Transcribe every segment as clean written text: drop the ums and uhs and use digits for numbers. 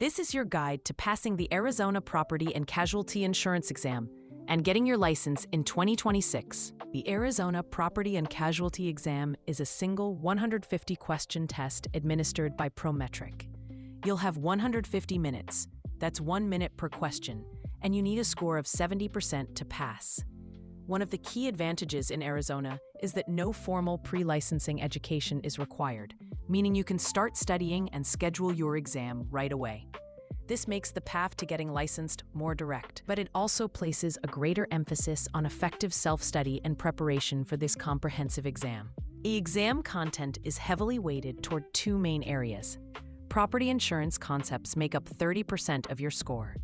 This is your guide to passing the Arizona Property and Casualty Insurance exam and getting your license in 2026. The Arizona Property and Casualty exam is a single 150-question test administered by Prometric. You'll have 150 minutes, that's 1 minute per question, and you need a score of 70% to pass. One of the key advantages in Arizona is that no formal pre-licensing education is required, meaning you can start studying and schedule your exam right away. This makes the path to getting licensed more direct, but it also places a greater emphasis on effective self-study and preparation for this comprehensive exam. The exam content is heavily weighted toward two main areas. Property insurance concepts make up 30% of your score.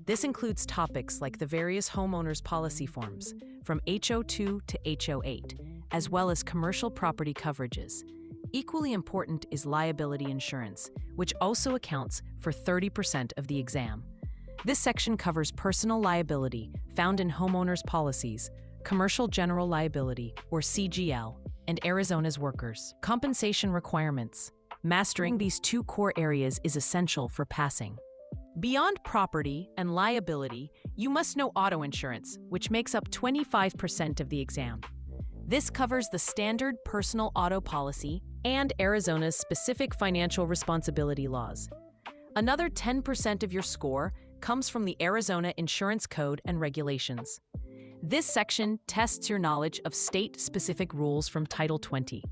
This includes topics like the various homeowners policy forms, from HO2 to HO8, as well as commercial property coverages. Equally important is liability insurance, which also accounts for 30% of the exam. This section covers personal liability found in homeowners policies, commercial general liability, or CGL, and Arizona's workers' compensation requirements. Mastering these two core areas is essential for passing. Beyond property and liability, you must know auto insurance, which makes up 25% of the exam. This covers the standard personal auto policy and Arizona's specific financial responsibility laws. Another 10% of your score comes from the Arizona Insurance Code and regulations. This section tests your knowledge of state-specific rules from Title 20,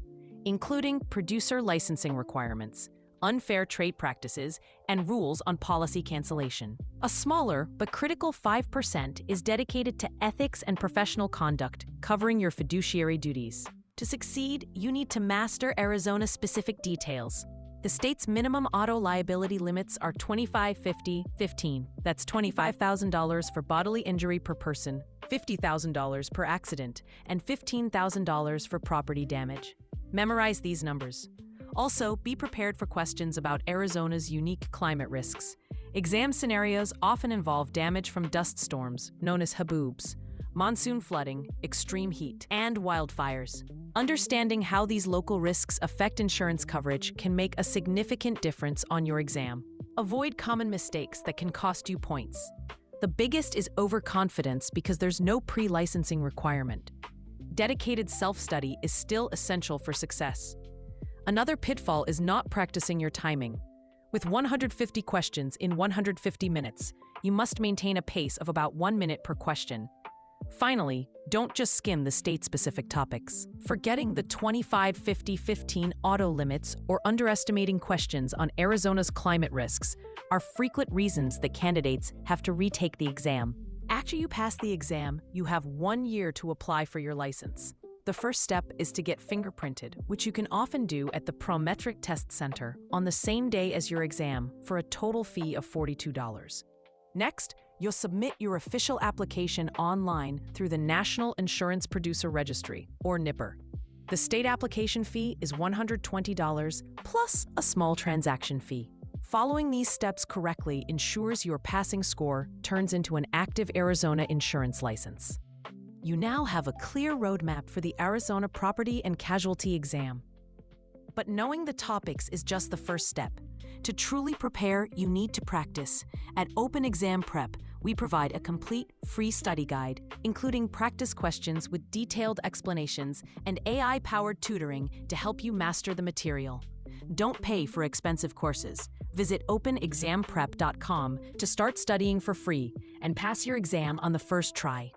including producer licensing requirements, unfair trade practices, and rules on policy cancellation. A smaller but critical 5% is dedicated to ethics and professional conduct, covering your fiduciary duties. To succeed, you need to master Arizona-specific details. The state's minimum auto liability limits are $25, $50, $15. That's $25,000 for bodily injury per person, $50,000 per accident, and $15,000 for property damage. Memorize these numbers. Also, be prepared for questions about Arizona's unique climate risks. Exam scenarios often involve damage from dust storms, known as haboobs, monsoon flooding, extreme heat, and wildfires. Understanding how these local risks affect insurance coverage can make a significant difference on your exam. Avoid common mistakes that can cost you points. The biggest is overconfidence because there's no pre-licensing requirement. Dedicated self-study is still essential for success. Another pitfall is not practicing your timing. With 150 questions in 150 minutes, you must maintain a pace of about 1 minute per question. Finally, don't just skim the state-specific topics. Forgetting the 25, 50, 15 auto limits or underestimating questions on Arizona's climate risks are frequent reasons that candidates have to retake the exam. After you pass the exam, you have 1 year to apply for your license. The first step is to get fingerprinted, which you can often do at the Prometric Test Center on the same day as your exam for a total fee of $42. Next, you'll submit your official application online through the National Insurance Producer Registry, or NIPR. The state application fee is $120 plus a small transaction fee. Following these steps correctly ensures your passing score turns into an active Arizona insurance license. You now have a clear roadmap for the Arizona Property and Casualty exam. But knowing the topics is just the first step. To truly prepare, you need to practice. At Open Exam Prep, we provide a complete, free study guide, including practice questions with detailed explanations and AI-powered tutoring to help you master the material. Don't pay for expensive courses. Visit openexamprep.com to start studying for free and pass your exam on the first try.